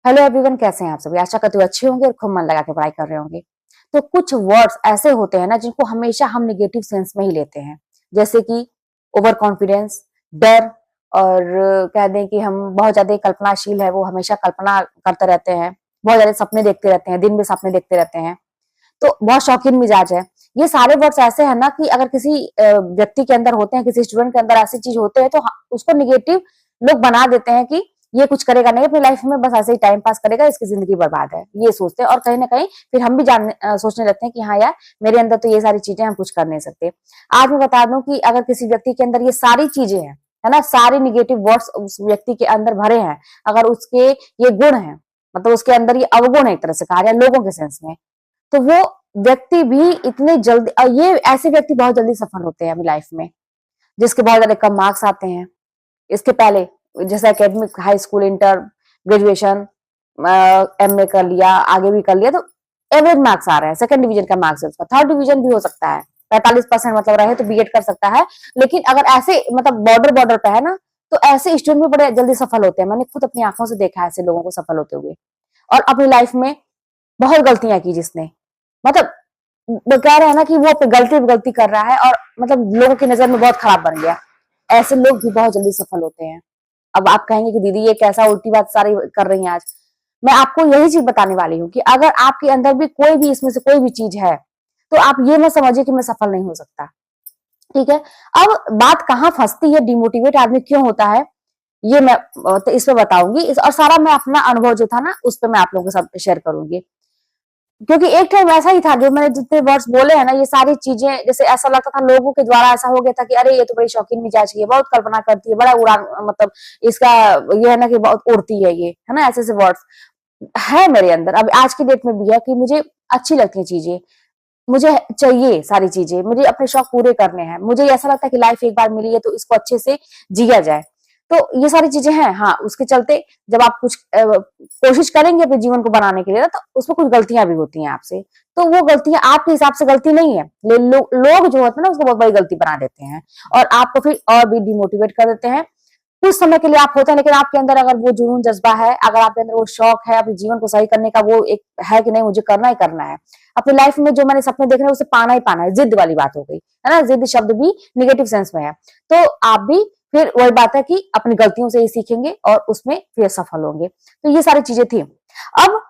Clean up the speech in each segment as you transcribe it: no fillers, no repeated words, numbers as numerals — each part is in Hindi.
हेलो एवरीवन, कैसे हैं आप सभी। आशा करते हुए अच्छे होंगे और खूब मन लगा के पढ़ाई कर रहे होंगे। तो कुछ वर्ड्स ऐसे होते हैं ना जिनको हमेशा हम नेगेटिव सेंस में ही लेते हैं, जैसे कि ओवर कॉन्फिडेंस, डर, और कह दें कि हम बहुत ज्यादा कल्पनाशील है, वो हमेशा कल्पना करते रहते हैं, बहुत ज्यादा सपने देखते रहते हैं, दिन में सपने देखते रहते हैं, तो बहुत शौकीन मिजाज है। ये सारे वर्ड्स ऐसे हैं ना कि अगर किसी व्यक्ति के अंदर होते हैं, किसी स्टूडेंट के अंदर ऐसी चीज होते हैं, तो उसको निगेटिव लोग बना देते हैं कि ये कुछ करेगा नहीं अपनी लाइफ में, बस ऐसे ही टाइम पास करेगा, इसकी जिंदगी बर्बाद है, ये सोचते हैं। और कहीं ना कहीं फिर हम भी सोचने लगते हैं कि हाँ यार, मेरे अंदर तो ये सारी चीजें, हम कुछ कर नहीं सकते। आज मैं बता दूं कि अगर किसी व्यक्ति के अंदर ये सारी चीजें हैं, है ना, सारी निगेटिव वर्ड्स उस व्यक्ति के अंदर भरे हैं, अगर उसके ये गुण है, मतलब उसके अंदर ये अवगुण है एक तरह से कहा जाए लोगों के सेंस में, तो वो व्यक्ति भी इतने जल्दी, ये ऐसे व्यक्ति बहुत जल्दी सफल होते हैं अपनी लाइफ में, जिसके बहुत ज्यादा कम मार्क्स आते हैं। इसके पहले जैसे academic, high school, inter, graduation, MA कर लिया, आगे भी कर लिया, तो एवरेज मार्क्स आ रहे हैं, सेकंड डिवीजन का मार्क्स है उसका, थर्ड डिवीजन भी हो सकता है, 45% मतलब रहे तो बीएड कर सकता है। लेकिन अगर ऐसे मतलब बॉर्डर बॉर्डर पे है ना, तो ऐसे स्टूडेंट भी बड़े जल्दी सफल होते हैं। मैंने खुद अपनी आंखों से देखा है ऐसे लोगों को सफल होते हुए, और अपनी लाइफ में बहुत गलतियां की जिसने, मतलब वो कह रहे हैं ना कि वो गलती गलती कर रहा है और मतलब लोगों की नजर में बहुत खराब बन गया। ऐसे लोग भी बहुत जल्दी सफल होते हैं। अब आप कहेंगे कि दीदी ये कैसा उल्टी बात सारी कर रही हैं आज। मैं आपको यही चीज बताने वाली हूँ कि अगर आपके अंदर भी कोई भी इसमें से कोई भी चीज है, तो आप ये मत समझिए कि मैं सफल नहीं हो सकता। ठीक है। अब बात कहाँ फंसती है, डिमोटिवेट आदमी क्यों होता है, ये मैं तो इसमें बताऊंगी, और सारा मैं अपना अनुभव जो था ना उस पर मैं आप लोगों के साथ शेयर करूंगी। क्योंकि एक टाइम ऐसा ही था, जो मैंने जितने वर्ड्स बोले हैं ना, ये सारी चीजें, जैसे ऐसा लगता था लोगों के द्वारा, ऐसा हो गया था कि अरे ये तो बड़ी शौकीन मिजाज की है, बहुत कल्पना करती है, बड़ा उड़ान, मतलब इसका ये है ना कि बहुत उड़ती है, ये है ना, ऐसे ऐसे वर्ड्स है मेरे अंदर। अब आज की डेट में भी है कि मुझे अच्छी लगती है चीजें, मुझे चाहिए सारी चीजें, मुझे अपने शौक पूरे करने हैं, मुझे ऐसा लगता है कि लाइफ एक बार मिली है तो इसको अच्छे से जिया जाए। तो ये सारी चीजें हैं। हाँ, उसके चलते जब आप कुछ कोशिश करेंगे अपने जीवन को बनाने के लिए ना, तो उसमें कुछ गलतियां भी होती हैं आपसे। तो वो गलतियां आपके हिसाब से गलती नहीं है, लोग जो होते हैं ना उसको बहुत बड़ी गलती बना देते हैं, और आपको फिर और भी डिमोटिवेट कर देते हैं। कुछ समय के लिए आप होते हैं, लेकिन आपके अंदर अगर वो जुनून जज्बा है, अगर आपके अंदर वो शौक है अपने जीवन को सही करने का, वो एक है कि नहीं मुझे करना ही करना है अपनी लाइफ में, जो मैंने सपने देख रहे हैं उसे पाना ही पाना है, जिद वाली बात हो गई है ना, जिद शब्द भी निगेटिव सेंस में है। तो आप भी फिर वही बात है कि अपनी गलतियों से ही सीखेंगे और उसमें फिर सफल होंगे। तो ये सारी चीजें थी। अब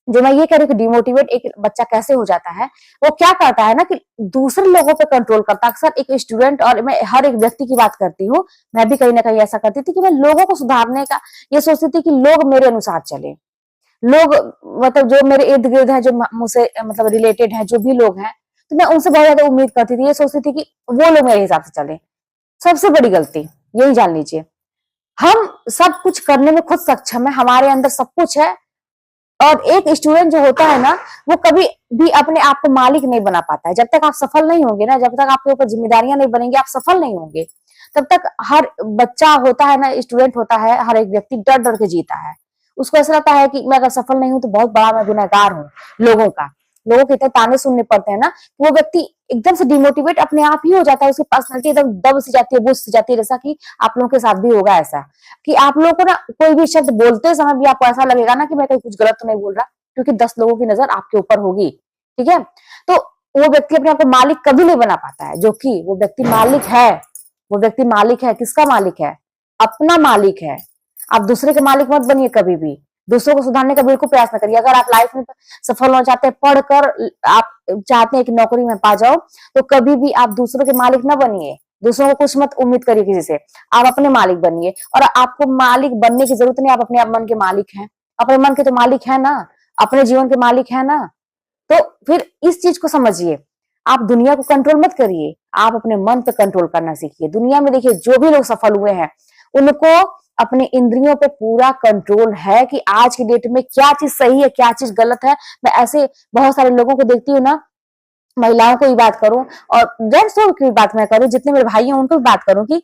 जो मैं ये कह रही हूँ कि डिमोटिवेट एक बच्चा कैसे हो जाता है, वो क्या करता है ना कि दूसरे लोगों पे कंट्रोल करता है। अक्सर एक स्टूडेंट, और मैं हर एक व्यक्ति की बात करती हूँ, मैं भी कहीं ना कहीं ऐसा करती थी कि मैं लोगों को सुधारने का ये सोचती थी कि लोग मेरे अनुसार चले, लोग मतलब जो मेरे इर्द गिर्द है, जो मुझसे मतलब रिलेटेड है, जो भी लोग हैं, तो मैं उनसे बहुत ज्यादा उम्मीद करती थी, ये सोचती थी कि वो लोग मेरे हिसाब से चले। सबसे बड़ी गलती यही जान लीजिए, हम सब कुछ करने में खुद सक्षम है, हमारे अंदर सब कुछ है, और एक स्टूडेंट जो होता है ना, वो कभी भी अपने आप को मालिक नहीं बना पाता है। जब तक आप सफल नहीं होंगे ना, जब तक आपके ऊपर जिम्मेदारियां नहीं बनेंगी, आप सफल नहीं होंगे। तब तक हर बच्चा होता है ना, स्टूडेंट होता है, हर एक व्यक्ति डर डर के जीता है। उसको ऐसा लगता है कि मैं अगर सफल नहीं हूं तो बहुत बड़ा मैं गुनहगार हूँ लोगों का। लोगों के इतने ताने सुनने पड़ते हैं ना, वो व्यक्ति एकदम से डिमोटिवेट अपने आप ही हो जाता है, उसकी पर्सनैलिटी एकदम दब सी जाती है, बुझ सी जाती है। जैसा कि आप लोगों के साथ भी होगा ऐसा, कि आप लोगों को ना कोई भी शब्द बोलते समय भी आपको ऐसा लगेगा ना कि मैं कहीं कुछ गलत तो नहीं बोल रहा, क्योंकि 10 लोगों की नजर आपके ऊपर होगी। ठीक है। तो वो व्यक्ति अपने आप को मालिक कभी नहीं बना पाता है, जो कि वो व्यक्ति मालिक है। वो व्यक्ति मालिक है, किसका मालिक है? अपना मालिक है। आप दूसरे के मालिक मत बनिए कभी भी। दूसरों को सुधारने का बिल्कुल प्रयास न करिए। अगर आप लाइफ में सफल होना चाहते हैं, पढ़कर आप चाहते हैं कि नौकरी में पा जाओ, तो कभी भी आप दूसरों के मालिक न बनिए। दूसरों को कुछ मत उम्मीद करिए किसी से, आप अपने मालिक बनिए। और आपको मालिक बनने की जरूरत नहीं, आप अपने आप मन के मालिक हैं। अपने मन के तो मालिक है ना, अपने जीवन के मालिक है ना। तो फिर इस चीज को समझिए, आप दुनिया को कंट्रोल मत करिए, आप अपने मन पे कंट्रोल करना सीखिए। दुनिया में देखिए जो भी लोग सफल हुए हैं, उनको अपने इंद्रियों पे पूरा कंट्रोल है कि आज की डेट में क्या चीज सही है, क्या चीज गलत है। मैं ऐसे बहुत सारे लोगों को देखती हूँ ना, महिलाओं को भी बात करूं और जेंट्सों की बात मैं करूं, जितने मेरे भाई हैं उनको भी बात करूं, कि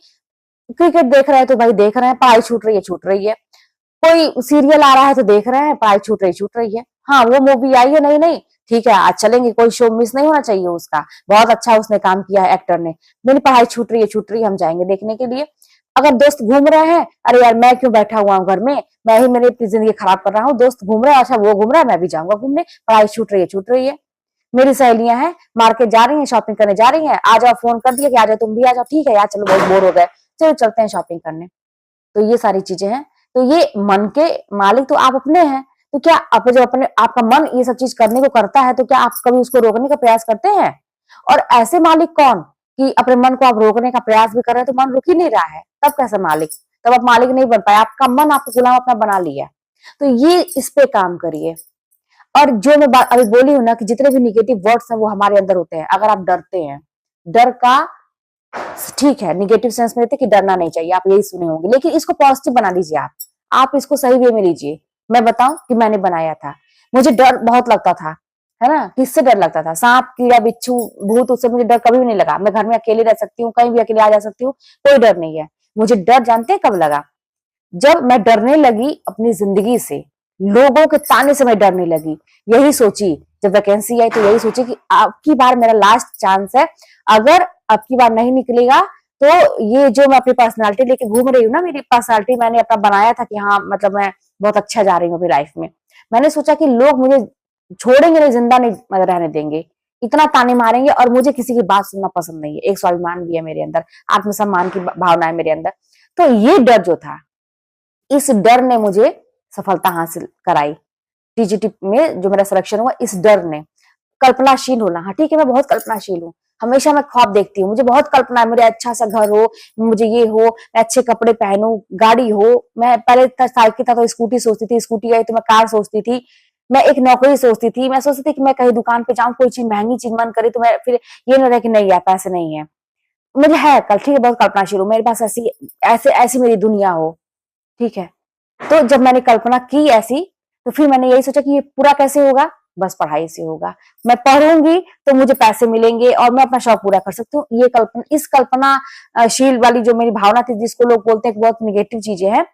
क्रिकेट देख रहे हैं तो भाई देख रहे हैं, पढ़ाई छूट रही है, छूट रही है। कोई सीरियल आ रहा है तो देख रहे हैं, पढ़ाई छूट रही है। हाँ, वो मूवी आई है, नहीं नहीं ठीक है आज चलेंगे, कोई शो मिस नहीं होना चाहिए उसका, बहुत अच्छा उसने काम किया है एक्टर ने। मेरी पढ़ाई छूट रही है, हम जाएंगे देखने के लिए। अगर दोस्त घूम रहे हैं, अरे यार मैं क्यों बैठा हुआ हूँ घर में, मैं ही मेरी अपनी जिंदगी खराब कर रहा हूँ, दोस्त घूम रहे हैं, अच्छा वो घूम रहा है मैं भी जाऊंगा घूमने, पढ़ाई छूट रही है। मेरी सहेलियां हैं, मार्केट जा रही हैं, शॉपिंग करने जा रही हैं, आ जाओ, फोन कर दिया कि आ जाओ, तुम भी आ जाओ, ठीक है यार चलो बहुत बोर हो गए, चलो चलते हैं शॉपिंग करने। तो ये सारी चीजें हैं। तो ये मन के मालिक तो आप अपने हैं। तो क्या आप जब अपने आपका मन ये सब चीज करने को करता है तो क्या आप कभी उसको रोकने का प्रयास करते हैं? और ऐसे मालिक कौन कि अपने मन को आप रोकने का प्रयास भी कर रहे हैं तो मन रुक ही नहीं रहा है, तब कैसे मालिक? तब आप मालिक नहीं बन पाए, आपका मन आपको गुलाम अपना बना लिया। तो ये इस पे काम करिए। और जो मैं बात अभी बोली हूँ ना कि जितने भी निगेटिव वर्ड्स हैं वो हमारे अंदर होते हैं। अगर आप डरते हैं, डर का ठीक है, निगेटिव सेंस में रहते कि डरना नहीं चाहिए, आप यही सुने होंगे, लेकिन इसको पॉजिटिव बना दीजिए। आप इसको सही वे में लीजिए। मैं बताऊं कि मैंने बनाया था, मुझे डर बहुत लगता था, है ना? किससे डर लगता था? सांप, कीड़ा, बिच्छू, भूत, उससे मुझे डर कभी भी नहीं लगा। मैं घर में अकेले रह सकती हूँ, कहीं भी अकेले आ जा सकती हूँ, कोई डर नहीं है। मुझे डर जानते हैं कब लगा? जब मैं डरने लगी अपनी जिंदगी से, लोगों के ताने से मैं डरने लगी। यही सोची जब वैकेंसी आई, तो यही सोची कि अब की बार मेरा लास्ट चांस है, अगर अब की बार नहीं निकलेगा तो ये जो मैं अपनी पर्सनालिटी लेके घूम रही हूँ ना, मेरी पर्सनालिटी मैंने अपना बनाया था कि हाँ मतलब मैं बहुत अच्छा जा रही हूँ अपनी लाइफ में। मैंने सोचा कि लोग मुझे छोड़ेंगे नहीं, जिंदा नहीं रहने देंगे, इतना ताने मारेंगे, और मुझे किसी की बात सुनना पसंद नहीं है। एक स्वाभिमान भी है मेरे अंदर, आत्मसम्मान की भावना है मेरे अंदर। तो ये डर जो था, इस डर ने मुझे सफलता हासिल कराई। टीजीटी में जो मेरा सिलेक्शन हुआ, इस डर ने। कल्पनाशील होना, हाँ ठीक है, मैं बहुत कल्पनाशील हूँ, हमेशा मैं ख्वाब देखती हूँ, मुझे बहुत कल्पना है, मुझे अच्छा सा घर हो, मुझे ये हो, मैं अच्छे कपड़े पहनूं, गाड़ी हो। मैं पहले साइकिल था तो स्कूटी सोचती थी, स्कूटी आई तो मैं कार सोचती थी, मैं एक नौकरी सोचती थी, मैं सोचती थी कि मैं कहीं दुकान पे जाऊं, कोई चीज महंगी चीज मन करे तो मैं फिर ये ना रहे कि नहीं यार पैसे नहीं है। मुझे है कल, ठीक है, बहुत कल्पनाशील हूँ, मेरे पास ऐसी ऐसे ऐसी मेरी दुनिया हो, ठीक है। तो जब मैंने कल्पना की ऐसी, तो फिर मैंने यही सोचा कि ये पूरा कैसे होगा? बस पढ़ाई से होगा। मैं पढ़ूंगी तो मुझे पैसे मिलेंगे और मैं अपना शौक पूरा कर सकती हूँ। ये कल्पना, इस कल्पना शील वाली जो मेरी भावना थी, जिसको लोग बोलते हैं कि बहुत निगेटिव चीजें हैं,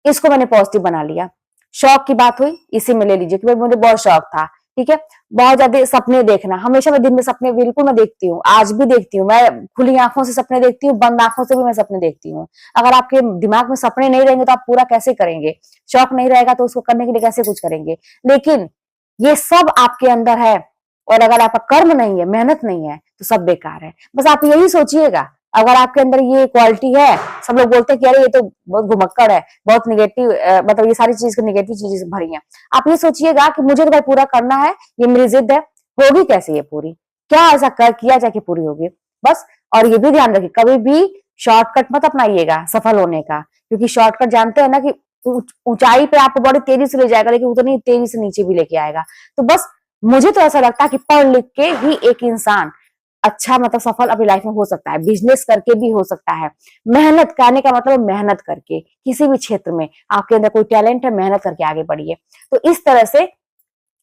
इसको मैंने पॉजिटिव बना लिया। शौक की बात हुई, इसी में ले लीजिए कि भाई मुझे बहुत शौक था, ठीक है। बहुत ज्यादा सपने देखना, हमेशा मैं दिन में सपने बिल्कुल मैं देखती हूँ, आज भी देखती हूँ, मैं खुली आंखों से सपने देखती हूँ, बंद आंखों से भी मैं सपने देखती हूँ। अगर आपके दिमाग में सपने नहीं रहेंगे तो आप पूरा कैसे करेंगे? शौक नहीं रहेगा तो उसको करने के लिए कैसे कुछ करेंगे? लेकिन ये सब आपके अंदर है, और अगर आपका कर्म नहीं है, मेहनत नहीं है, तो सब बेकार है। बस आप यही सोचिएगा, अगर आपके अंदर ये क्वालिटी है, सब लोग बोलते हैं कि अरे ये तो बहुत घुमक्कड़ है, बहुत निगेटिव, मतलब ये सारी चीज निगेटिव चीजें भरी हैं। आप ये सोचिएगा कि मुझे तो भाई पूरा करना है, ये मेरी जिद है, होगी कैसे ये पूरी? क्या ऐसा कर किया जाए कि पूरी होगी? बस। और ये भी ध्यान रखिए, कभी भी शॉर्टकट मत अपनाइएगा सफल होने का, क्योंकि शॉर्टकट जानते हैं ना कि ऊंचाई पे आपको बड़ी तेजी से ले जाएगा, लेकिन उतनी तेजी से नीचे भी लेके आएगा। तो बस मुझे तो ऐसा लगता है कि पढ़ लिख के ही एक इंसान अच्छा मतलब सफल अपनी लाइफ में हो सकता है, बिजनेस करके भी हो सकता है। मेहनत करने का मतलब मेहनत करके, किसी भी क्षेत्र में आपके अंदर कोई टैलेंट है, मेहनत करके आगे बढ़िए। तो इस तरह से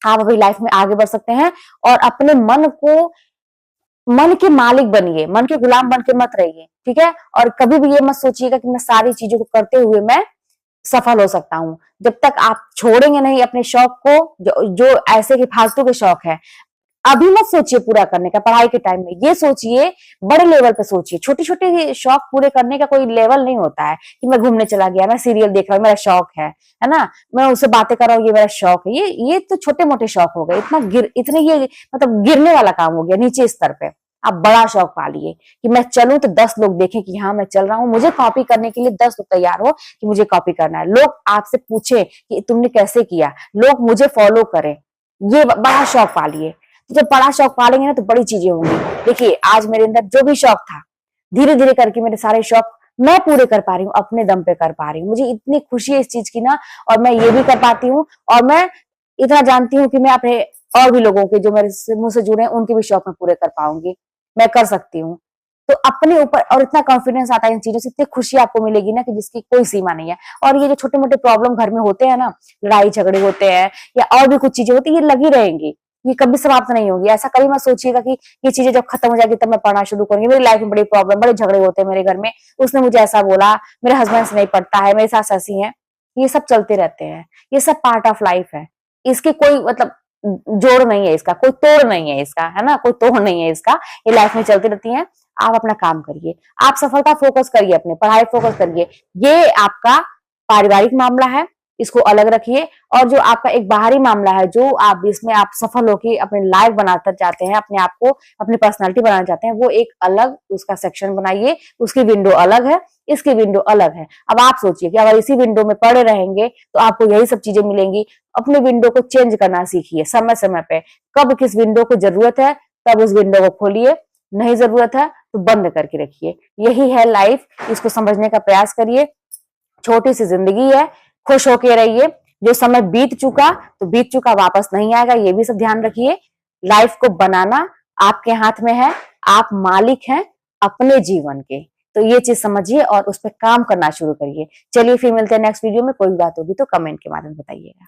आप अपनी लाइफ में आगे बढ़ सकते हैं। और अपने मन को, मन के मालिक बनिए, मन के गुलाम बन के मत रहिए, ठीक है। और कभी भी ये मत सोचिएगा कि मैं सारी चीजों को करते हुए मैं सफल हो सकता हूँ। जब तक आप छोड़ेंगे नहीं अपने शौक को, जो ऐसे के फालतू के शौक है, अभी मत सोचिए पूरा करने का पढ़ाई के टाइम में, ये सोचिए बड़े लेवल पे सोचिए। छोटे छोटे शौक पूरे करने का कोई लेवल नहीं होता है कि मैं घूमने चला गया, मैं सीरियल देख रहा हूँ, मेरा शौक है ना, मैं उससे बातें कर रहा हूँ, ये मेरा शौक है। ये तो छोटे मोटे शौक हो गए, इतने ये मतलब गिरने वाला काम हो गया नीचे स्तर पे। आप बड़ा शौक पालिए कि मैं चलूं तो 10 लोग देखें कि हाँ मैं चल रहा हूँ, मुझे कॉपी करने के लिए 10 लोग तैयार हो कि मुझे कॉपी करना है, लोग आपसे पूछे कि तुमने कैसे किया, लोग मुझे फॉलो करें। ये बड़ा शौक पालिए। तो जब बड़ा शौक पालेंगे ना तो बड़ी चीजें होंगी। देखिए आज मेरे अंदर जो भी शौक था, धीरे धीरे करके मेरे सारे शौक मैं पूरे कर पा रही हूँ, अपने दम पे कर पा रही हूँ। मुझे इतनी खुशी है इस चीज की ना, और मैं ये भी कर पाती हूँ, और मैं इतना जानती हूँ कि मैं अपने और भी लोगों के जो मेरे मुंह से जुड़े हैं उनके भी शौक में पूरे कर पाऊंगी, मैं कर सकती हूँ। तो अपने ऊपर और इतना कॉन्फिडेंस आता है इन चीजों से, इतनी खुशी आपको मिलेगी ना कि जिसकी कोई सीमा नहीं है। और ये जो छोटे मोटे प्रॉब्लम घर में होते हैं ना, लड़ाई झगड़े होते हैं या और भी कुछ चीजें होती है, ये लगी रहेंगी, ये कभी समाप्त नहीं होगी। ऐसा कभी मत सोचिएगा कि ये चीजें जब खत्म हो जाएगी तब मैं पढ़ना शुरू करूंगी। मेरी लाइफ में बड़ी प्रॉब्लम, बड़े झगड़े होते हैं मेरे घर में, उसने मुझे ऐसा बोला, मेरे हस्बैंड से नहीं पड़ता है, मेरे सास ऐसी है, ये सब चलते रहते हैं, ये सब पार्ट ऑफ लाइफ है। इसके कोई मतलब जोड़ नहीं है, इसका कोई तोड़ नहीं है, इसका है ना, कोई तोड़ नहीं है इसका, ये लाइफ में चलती रहती है। आप अपना काम करिए, आप सफलता फोकस करिए, अपने पढ़ाई फोकस करिए। ये आपका पारिवारिक मामला है, इसको अलग रखिए। और जो आपका एक बाहरी मामला है, जो आप इसमें आप सफल होकर अपनी लाइफ बनाना चाहते हैं, अपने आप को अपनी पर्सनालिटी बनाना चाहते हैं, वो एक अलग उसका सेक्शन बनाइए। उसकी विंडो अलग है, इसकी विंडो अलग है। अब आप सोचिए कि अगर इसी विंडो में पड़े रहेंगे तो आपको यही सब चीजें मिलेंगी। अपने विंडो को चेंज करना सीखिए समय समय पे। कब किस विंडो को जरूरत है तब उस विंडो को खोलिए, नहीं जरूरत है तो बंद करके रखिए। यही है लाइफ, इसको समझने का प्रयास करिए। छोटी सी जिंदगी है, खुश होके रहिए। जो समय बीत चुका तो बीत चुका, वापस नहीं आएगा, ये भी सब ध्यान रखिए। लाइफ को बनाना आपके हाथ में है, आप मालिक हैं अपने जीवन के। तो ये चीज समझिए और उस पर काम करना शुरू करिए। चलिए फिर मिलते हैं नेक्स्ट वीडियो में। कोई बात होगी तो कमेंट के माध्यम बताइएगा।